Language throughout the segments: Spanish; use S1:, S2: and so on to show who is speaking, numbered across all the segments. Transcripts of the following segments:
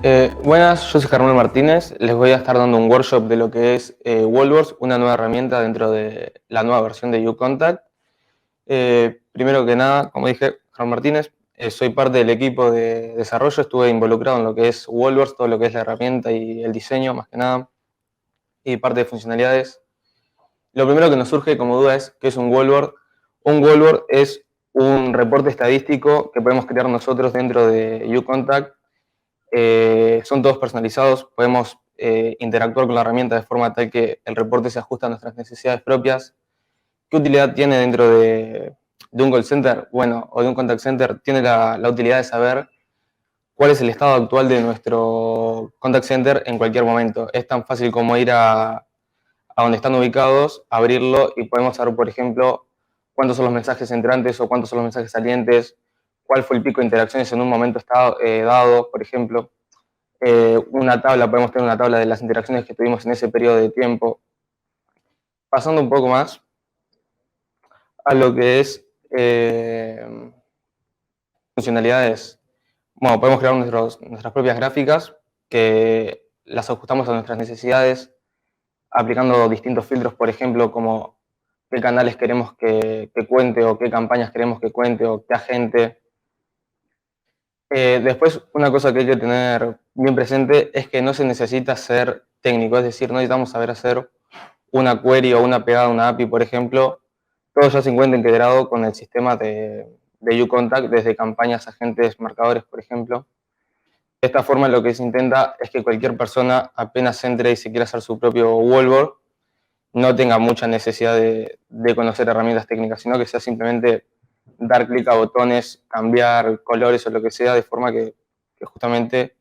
S1: Buenas, yo soy Germán Martínez. Les voy a estar dando un workshop de lo que es Wallworks, una nueva herramienta dentro de la nueva versión de uContact. Primero que nada, como dije, Germán Martínez, soy parte del equipo de desarrollo, estuve involucrado en lo que es Wallworks, todo lo que es la herramienta y el diseño, más que nada, y parte de funcionalidades. Lo primero que nos surge como duda es ¿qué es un Wallboard? Un Wallboard es un reporte estadístico que podemos crear nosotros dentro de uContact. Son todos personalizados, podemos interactuar con la herramienta de forma tal que el reporte se ajuste a nuestras necesidades propias. ¿Qué utilidad tiene dentro de un call center? Bueno, o de un contact center, tiene la utilidad de saber cuál es el estado actual de nuestro contact center en cualquier momento. Es tan fácil como ir a donde están ubicados, abrirlo y podemos saber, por ejemplo, cuántos son los mensajes entrantes o cuántos son los mensajes salientes, cuál fue el pico de interacciones en un momento dado, por ejemplo. Una tabla, podemos tener una tabla de las interacciones que tuvimos en ese periodo de tiempo. Pasando un poco más a lo que es funcionalidades. Bueno, podemos crear nuestras propias gráficas que las ajustamos a nuestras necesidades, aplicando distintos filtros, por ejemplo, como qué canales queremos que cuente o qué campañas queremos que cuente o qué agente. Después, una cosa que hay que tener bien presente es que no se necesita ser técnico, es decir, no necesitamos saber hacer una query o una pegada a una API, por ejemplo. Todo ya se encuentra integrado con el sistema de uContact, desde campañas, agentes, marcadores, por ejemplo. De esta forma, lo que se intenta es que cualquier persona apenas entre y se quiera hacer su propio wallboard, no tenga mucha necesidad de conocer herramientas técnicas, sino que sea simplemente dar clic a botones, cambiar colores o lo que sea, de forma que justamente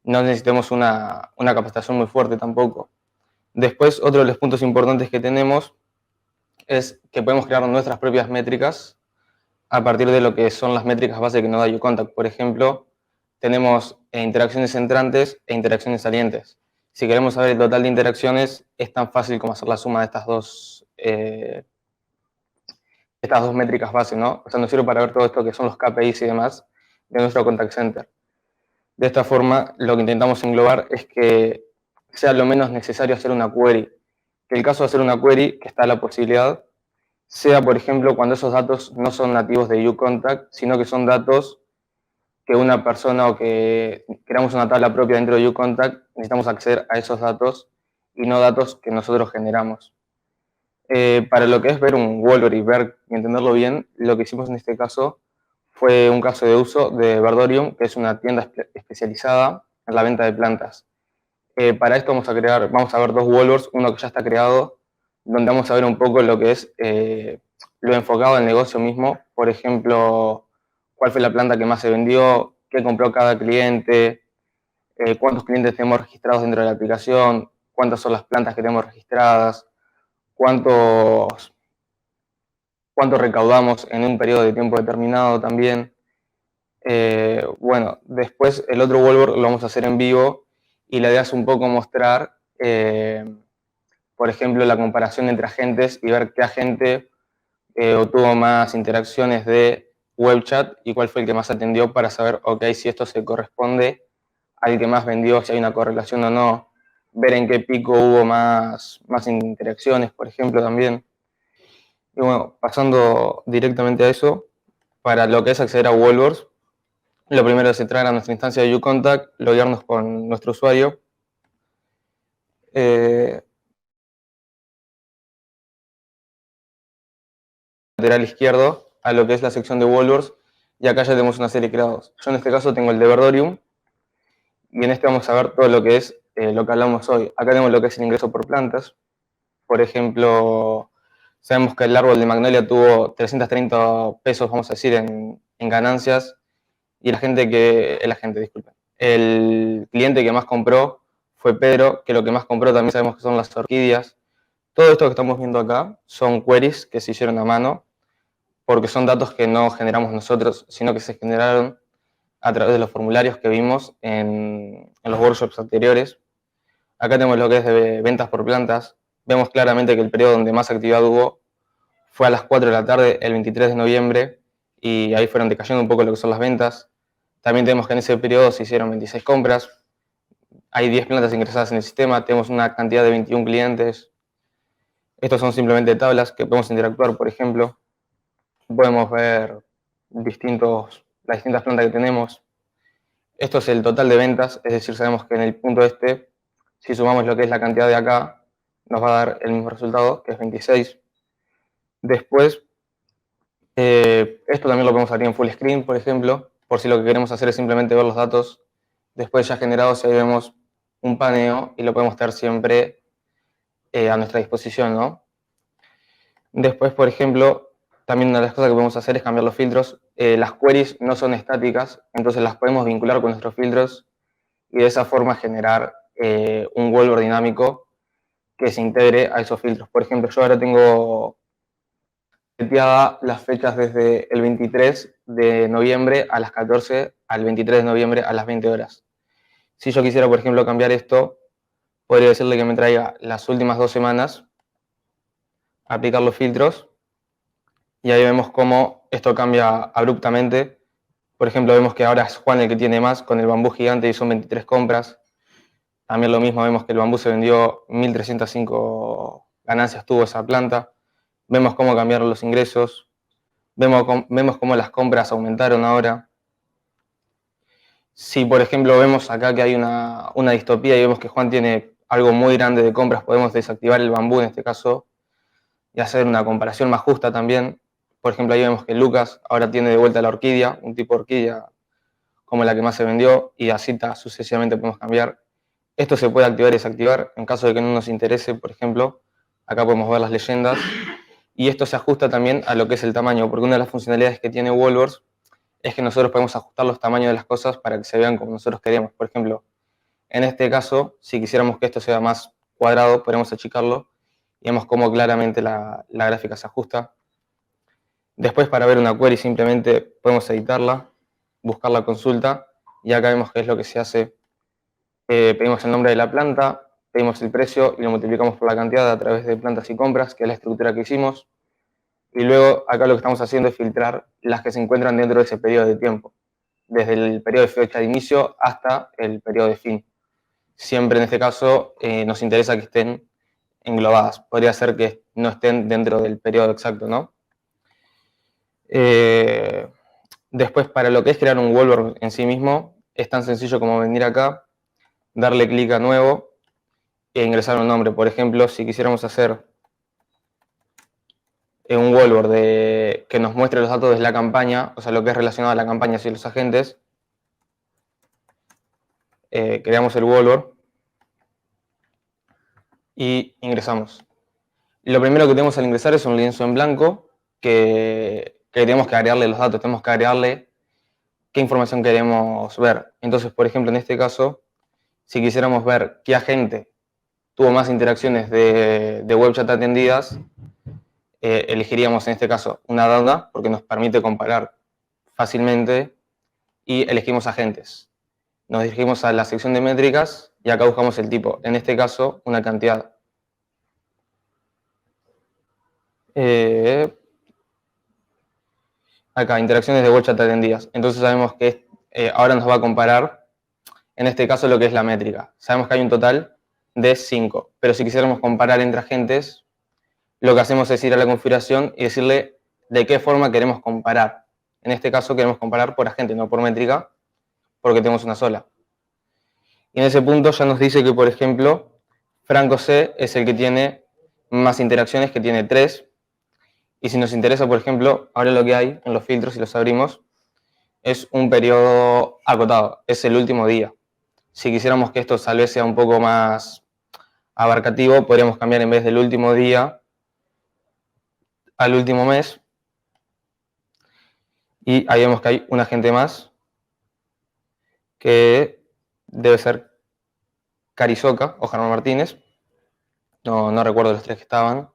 S1: no necesitemos una capacitación muy fuerte tampoco. Después, otro de los puntos importantes que tenemos es que podemos crear nuestras propias métricas a partir de lo que son las métricas base que nos da uContact. Por ejemplo, tenemos interacciones entrantes e interacciones salientes. Si queremos saber el total de interacciones, es tan fácil como hacer la suma de estas dos métricas base, ¿no? O sea, nos sirve para ver todo esto que son los KPIs y demás de nuestro contact center. De esta forma, lo que intentamos englobar es que sea lo menos necesario hacer una query. Que el caso de hacer una query, que está la posibilidad, sea, por ejemplo, cuando esos datos no son nativos de uContact, sino que son datos que una persona o que creamos una tabla propia dentro de uContact, necesitamos acceder a esos datos y no datos que nosotros generamos. Para lo que es ver un Wallboard y ver y entenderlo bien, lo que hicimos en este caso fue un caso de uso de Verdorium, que es una tienda especializada en la venta de plantas. Para esto vamos a ver dos Wallboards, uno que ya está creado, donde vamos a ver un poco lo que es lo enfocado al negocio mismo. Por ejemplo, cuál fue la planta que más se vendió, qué compró cada cliente, cuántos clientes tenemos registrados dentro de la aplicación, cuántas son las plantas que tenemos registradas, cuánto recaudamos en un periodo de tiempo determinado también. Bueno, después el otro Wallboard lo vamos a hacer en vivo y la idea es un poco mostrar, por ejemplo, la comparación entre agentes y ver qué agente obtuvo más interacciones de web chat y cuál fue el que más atendió para saber, ok, si esto se corresponde al que más vendió, si hay una correlación o no, ver en qué pico hubo más interacciones, por ejemplo, también. Y bueno, pasando directamente a eso, para lo que es acceder a Wallboards, lo primero es entrar a nuestra instancia de uContact, loguearnos con nuestro usuario. Lateral izquierdo a lo que es la sección de Wallboards y acá ya tenemos una serie creados. Yo en este caso tengo el de Verdorium y en este vamos a ver todo lo que es lo que hablamos hoy. Acá tenemos lo que es el ingreso por plantas. Por ejemplo, sabemos que el árbol de Magnolia tuvo 330 pesos, vamos a decir, en ganancias y el cliente que más compró fue Pedro, que lo que más compró también sabemos que son las orquídeas. Todo esto que estamos viendo acá son queries que se hicieron a mano, porque son datos que no generamos nosotros, sino que se generaron a través de los formularios que vimos en los workshops anteriores. Acá tenemos lo que es de ventas por plantas. Vemos claramente que el periodo donde más actividad hubo fue a las 4 de la tarde, el 23 de noviembre, y ahí fueron decayendo un poco lo que son las ventas. También tenemos que en ese periodo se hicieron 26 compras. hay 10 plantas ingresadas en el sistema, tenemos una cantidad de 21 clientes. Estos son simplemente tablas que podemos interactuar, por ejemplo. Podemos ver las distintas plantas que tenemos. Esto es el total de ventas, es decir, sabemos que en el punto este, si sumamos lo que es la cantidad de acá, nos va a dar el mismo resultado, que es 26. Después, esto también lo podemos abrir en full screen, por ejemplo, por si lo que queremos hacer es simplemente ver los datos después ya generados, ahí vemos un paneo y lo podemos tener siempre a nuestra disposición, ¿no? Después, por ejemplo, también una de las cosas que podemos hacer es cambiar los filtros. Las queries no son estáticas, entonces las podemos vincular con nuestros filtros y de esa forma generar un wallboard dinámico que se integre a esos filtros. Por ejemplo, yo ahora tengo seteada las fechas desde el 23 de noviembre a las 14 al 23 de noviembre a las 20 horas. Si yo quisiera, por ejemplo, cambiar esto, podría decirle que me traiga las últimas 2 semanas, aplicar los filtros, y ahí vemos cómo esto cambia abruptamente. Por ejemplo, vemos que ahora es Juan el que tiene más con el bambú gigante y son 23 compras. También lo mismo, vemos que el bambú se vendió 1.305 ganancias tuvo esa planta. Vemos cómo cambiaron los ingresos. Vemos cómo las compras aumentaron ahora. Si, por ejemplo, vemos acá que hay una distopía y vemos que Juan tiene algo muy grande de compras, podemos desactivar el bambú en este caso y hacer una comparación más justa también. Por ejemplo, ahí vemos que Lucas ahora tiene de vuelta la orquídea, un tipo de orquídea como la que más se vendió, y así sucesivamente podemos cambiar. Esto se puede activar y desactivar en caso de que no nos interese, por ejemplo. Acá podemos ver las leyendas. Y esto se ajusta también a lo que es el tamaño, porque una de las funcionalidades que tiene Wallboards es que nosotros podemos ajustar los tamaños de las cosas para que se vean como nosotros queremos. Por ejemplo, en este caso, si quisiéramos que esto sea más cuadrado, podemos achicarlo y vemos cómo claramente la gráfica se ajusta. Después, para ver una query, simplemente podemos editarla, buscar la consulta y acá vemos qué es lo que se hace. Pedimos el nombre de la planta, pedimos el precio y lo multiplicamos por la cantidad a través de plantas y compras, que es la estructura que hicimos. Y luego acá lo que estamos haciendo es filtrar las que se encuentran dentro de ese periodo de tiempo, desde el periodo de fecha de inicio hasta el periodo de fin. Siempre en este caso nos interesa que estén englobadas. Podría ser que no estén dentro del periodo exacto, ¿no? Después, para lo que es crear un wallboard en sí mismo, es tan sencillo como venir acá, darle clic a nuevo e ingresar un nombre. Por ejemplo, si quisiéramos hacer un wallboard que nos muestre los datos de la campaña, o sea, lo que es relacionado a la campaña y los agentes, creamos el wallboard y ingresamos. Lo primero que tenemos al ingresar es un lienzo en blanco que tenemos que agregarle los datos, tenemos que agregarle qué información queremos ver. Entonces, por ejemplo, en este caso, si quisiéramos ver qué agente tuvo más interacciones de web chat atendidas, elegiríamos en este caso una data porque nos permite comparar fácilmente y elegimos agentes. Nos dirigimos a la sección de métricas y acá buscamos el tipo, en este caso una cantidad. Acá, interacciones de web chat atendidas. Entonces sabemos que ahora nos va a comparar, en este caso, lo que es la métrica. Sabemos que hay un total de 5, pero si quisiéramos comparar entre agentes, lo que hacemos es ir a la configuración y decirle de qué forma queremos comparar. En este caso queremos comparar por agente, no por métrica, porque tenemos una sola. Y en ese punto ya nos dice que, por ejemplo, Franco C es el que tiene más interacciones, que tiene 3. Y si nos interesa, por ejemplo, ahora lo que hay en los filtros, si los abrimos, es un periodo acotado, es el último día. Si quisiéramos que esto tal vez sea un poco más abarcativo, podríamos cambiar en vez del último día al último mes. Y ahí vemos que hay un agente más, que debe ser Carizoca o Germán Martínez. No recuerdo los 3 que estaban.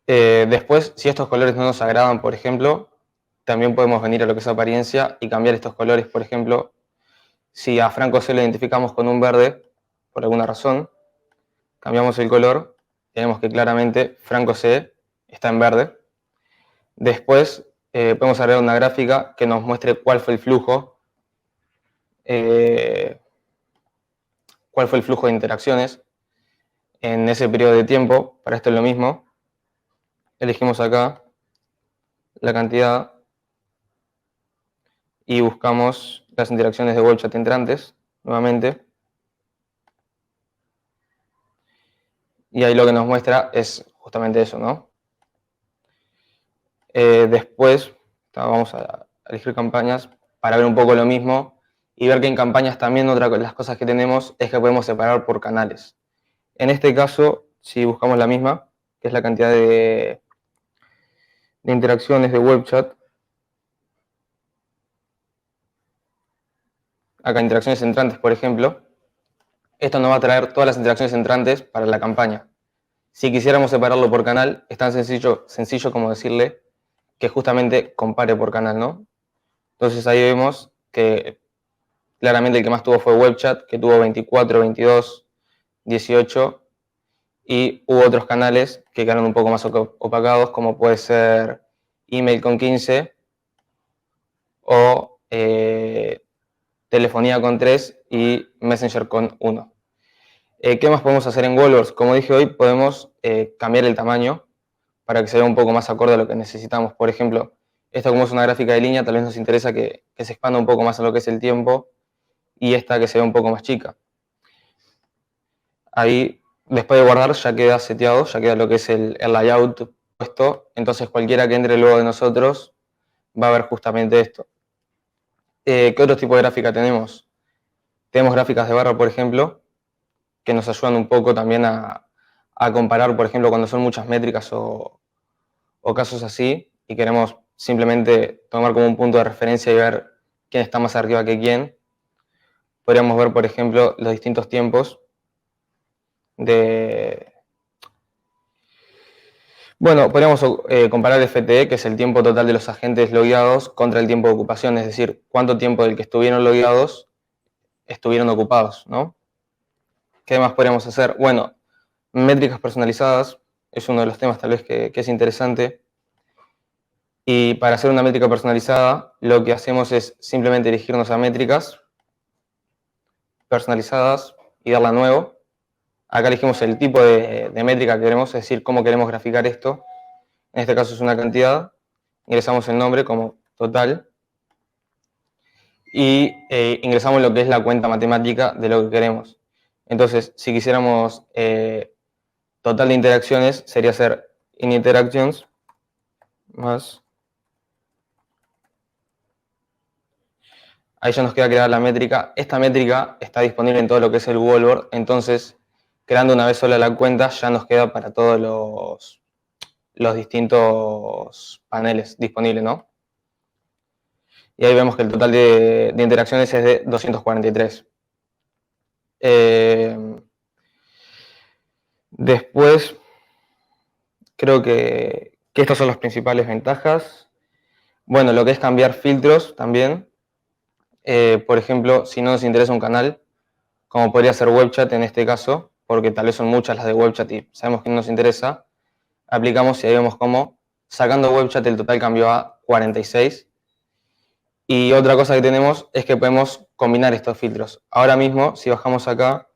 S1: Después, si estos colores no nos agradan, por ejemplo, también podemos venir a lo que es apariencia y cambiar estos colores. Por ejemplo, si a Franco C lo identificamos con un verde, por alguna razón, cambiamos el color y vemos que claramente Franco C está en verde. Después podemos agregar una gráfica que nos muestre cuál fue el flujo cuál fue el flujo de interacciones en ese periodo de tiempo. Para esto es lo mismo. Elegimos acá la cantidad y buscamos las interacciones de web chat entrantes nuevamente. Y ahí lo que nos muestra es justamente eso, ¿no? Después vamos a elegir campañas para ver un poco lo mismo y ver que en campañas también otra de las cosas que tenemos es que podemos separar por canales. En este caso, si buscamos la misma, que es la cantidad de interacciones de web chat, acá interacciones entrantes, por ejemplo, esto nos va a traer todas las interacciones entrantes para la campaña. Si quisiéramos separarlo por canal, es tan sencillo como decirle que justamente compare por canal, ¿no? Entonces ahí vemos que claramente el que más tuvo fue WebChat, que tuvo 24, 22, 18, y hubo otros canales que quedaron un poco más opacados, como puede ser email con 15 o telefonía con 3 y Messenger con 1. ¿Qué más podemos hacer en Wallbox? Como dije hoy, podemos cambiar el tamaño para que se vea un poco más acorde a lo que necesitamos. Por ejemplo, esto como es una gráfica de línea, tal vez nos interesa que se expanda un poco más a lo que es el tiempo, y esta que se vea un poco más chica. Ahí, después de guardar, ya queda seteado, ya queda lo que es el layout puesto, entonces cualquiera que entre luego de nosotros va a ver justamente esto. ¿Qué otro tipo de gráfica tenemos? Tenemos gráficas de barra, por ejemplo, que nos ayudan un poco también a comparar, por ejemplo, cuando son muchas métricas o casos así, y queremos simplemente tomar como un punto de referencia y ver quién está más arriba que quién. Podríamos ver, por ejemplo, los distintos tiempos de... Bueno, podríamos comparar el FTE, que es el tiempo total de los agentes logueados, contra el tiempo de ocupación, es decir, cuánto tiempo del que estuvieron logueados estuvieron ocupados, ¿no? ¿Qué más podríamos hacer? Bueno, métricas personalizadas es uno de los temas tal vez que es interesante. Y para hacer una métrica personalizada, lo que hacemos es simplemente dirigirnos a métricas personalizadas y darle a nuevo. Acá elegimos el tipo de métrica que queremos, es decir, cómo queremos graficar esto. En este caso es una cantidad. Ingresamos el nombre como total y ingresamos lo que es la cuenta matemática de lo que queremos. Entonces, si quisiéramos total de interacciones, sería hacer interactions más. Ahí ya nos queda crear la métrica. Esta métrica está disponible en todo lo que es el Wallboard, entonces creando una vez sola la cuenta ya nos queda para todos los distintos paneles disponibles, ¿no? Y ahí vemos que el total de interacciones es de 243. Después, creo que estas son las principales ventajas. Bueno, lo que es cambiar filtros también. Por ejemplo, si no nos interesa un canal, como podría ser WebChat en este caso, porque tal vez son muchas las de WebChat y sabemos que no nos interesa, aplicamos y ahí vemos cómo sacando WebChat el total cambió a 46. Y otra cosa que tenemos es que podemos combinar estos filtros. Ahora mismo, si bajamos acá,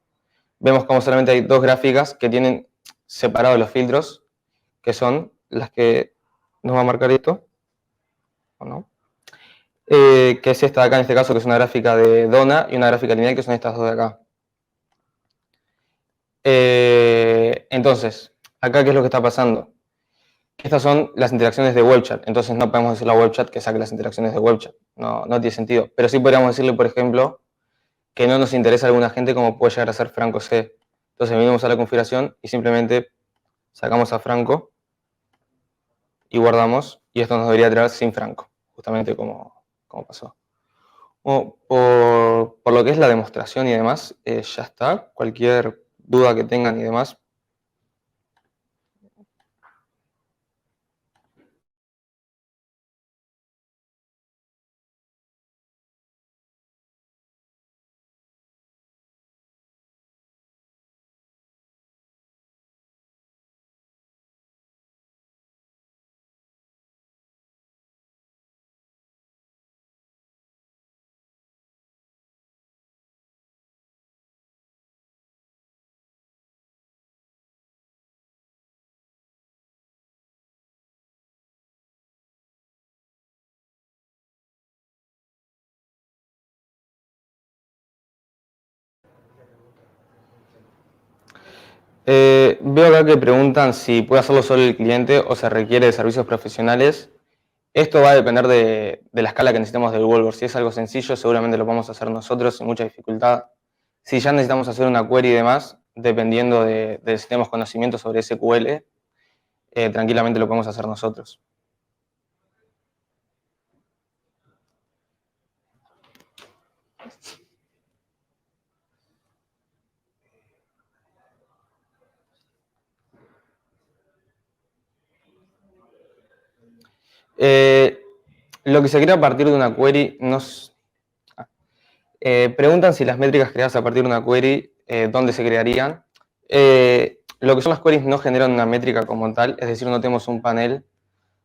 S1: vemos como solamente hay dos gráficas que tienen separados los filtros, que son las que nos va a marcar esto, ¿o no? Que es esta de acá en este caso, que es una gráfica de dona, y una gráfica lineal, que son estas dos de acá. Entonces, acá, ¿qué es lo que está pasando? Estas son las interacciones de WebChat, entonces no podemos decirle a WebChat que saque las interacciones de WebChat, no tiene sentido. Pero sí podríamos decirle, por ejemplo, que no nos interesa alguna gente como puede llegar a ser Franco C. Entonces venimos a la configuración y simplemente sacamos a Franco y guardamos, y esto nos debería traer sin Franco, justamente como pasó. Por lo que es la demostración y demás, ya está. Cualquier duda que tengan y demás, Veo acá que preguntan si puede hacerlo solo el cliente o se requiere de servicios profesionales. Esto va a depender de la escala que necesitemos del Wallboard. Si es algo sencillo, seguramente lo podemos hacer nosotros sin mucha dificultad. Si ya necesitamos hacer una query y demás, dependiendo de si tenemos conocimiento sobre SQL, tranquilamente lo podemos hacer nosotros. Lo que se crea a partir de una query preguntan si las métricas creadas a partir de una query, ¿dónde se crearían? Lo que son las queries no generan una métrica como tal, es decir, no tenemos un panel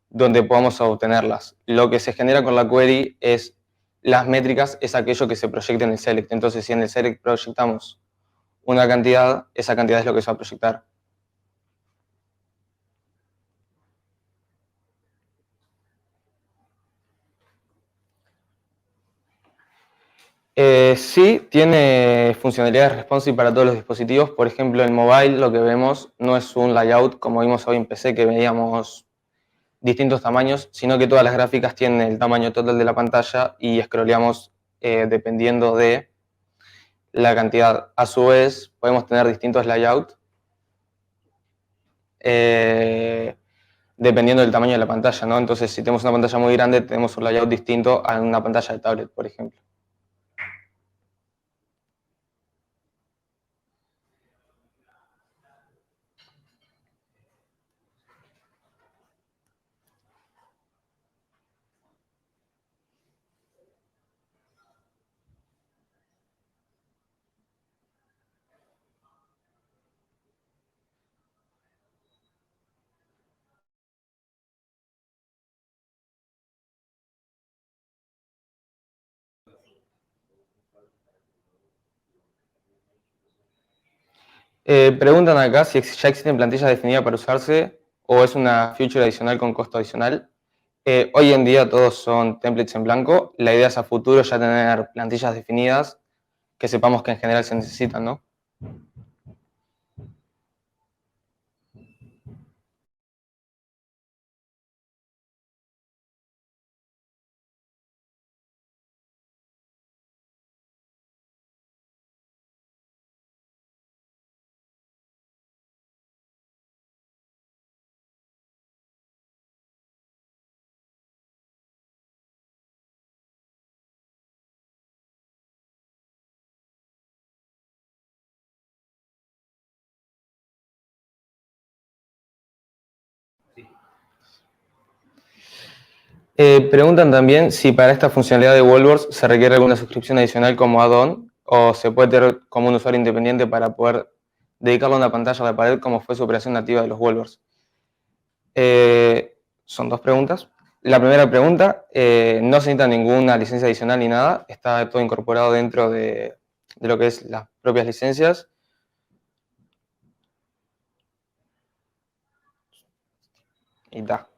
S1: donde podamos obtenerlas. Lo que se genera con la query es las métricas, es aquello que se proyecta en el select. Entonces, si en el select proyectamos una cantidad, esa cantidad es lo que se va a proyectar. Sí, tiene funcionalidades responsive para todos los dispositivos. Por ejemplo, en mobile lo que vemos no es un layout como vimos hoy en PC, que veíamos distintos tamaños, sino que todas las gráficas tienen el tamaño total de la pantalla y scrolleamos dependiendo de la cantidad. A su vez, podemos tener distintos layouts dependiendo del tamaño de la pantalla, ¿no? Entonces, si tenemos una pantalla muy grande, tenemos un layout distinto a una pantalla de tablet, por ejemplo. Preguntan acá si ya existen plantillas definidas para usarse o es una feature adicional con costo adicional. Hoy en día todos son templates en blanco. La idea es a futuro ya tener plantillas definidas que sepamos que en general se necesitan, ¿no? Preguntan también si para esta funcionalidad de Wallboards se requiere alguna suscripción adicional como add-on o se puede tener como un usuario independiente para poder dedicarle a una pantalla a la pared como fue su operación nativa de los Wallboards. Son dos preguntas. La primera pregunta, no se necesita ninguna licencia adicional ni nada, está todo incorporado dentro de lo que es las propias licencias. Y está.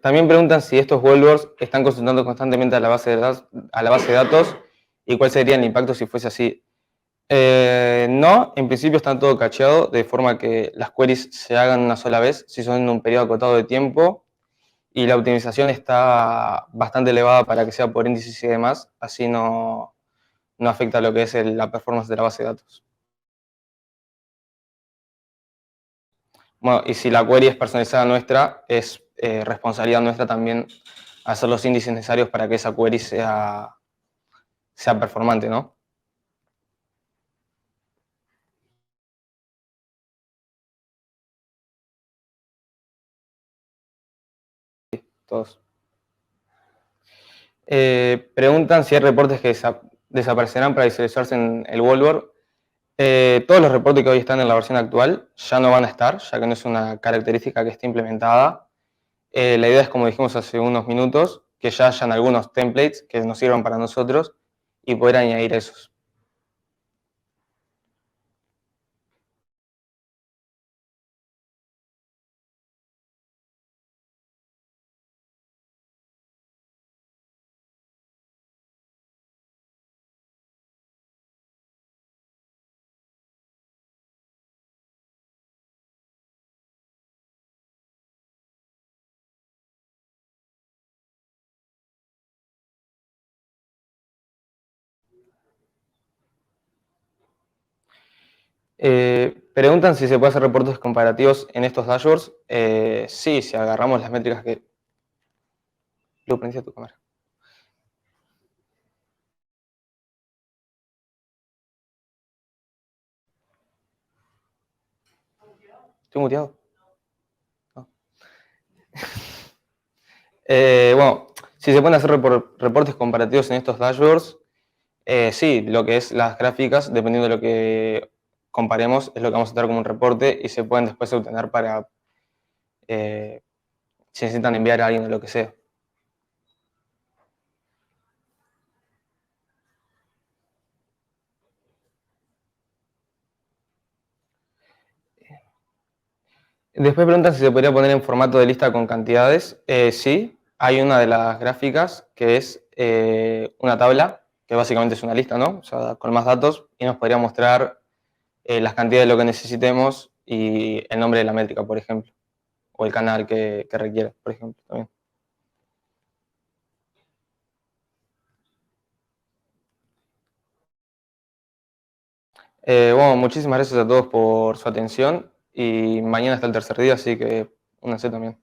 S1: También preguntan si estos Wallboards están consultando constantemente a la base de datos y cuál sería el impacto si fuese así. No, en principio está todo cacheado de forma que las queries se hagan una sola vez si son en un periodo acotado de tiempo y la optimización está bastante elevada para que sea por índices y demás, así no afecta lo que es la performance de la base de datos. Bueno, y si la query es personalizada nuestra, es responsabilidad nuestra también hacer los índices necesarios para que esa query sea performante, ¿no? Todos. Preguntan si hay reportes que desaparecerán para visualizarse en el Wallboard. Todos los reportes que hoy están en la versión actual ya no van a estar, ya que no es una característica que esté implementada. La idea es, como dijimos hace unos minutos, que ya hayan algunos templates que nos sirvan para nosotros y poder añadir esos. Preguntan si se puede hacer reportes comparativos en estos dashboards. Sí, si agarramos las métricas que... Lu, prendiste tu cámara. ¿Estoy muteado? No. Bueno, si se pueden hacer reportes comparativos en estos dashboards, sí, lo que es las gráficas, dependiendo de lo que comparemos, es lo que vamos a tener como un reporte y se pueden después obtener para si necesitan enviar a alguien o lo que sea. Después preguntan si se podría poner en formato de lista con cantidades. Sí, hay una de las gráficas que es una tabla, que básicamente es una lista, ¿no? O sea, con más datos y nos podría mostrar las cantidades de lo que necesitemos y el nombre de la métrica, por ejemplo, o el canal que requiere, por ejemplo, también. Bueno, muchísimas gracias a todos por su atención y mañana está el tercer día, así que únanse también.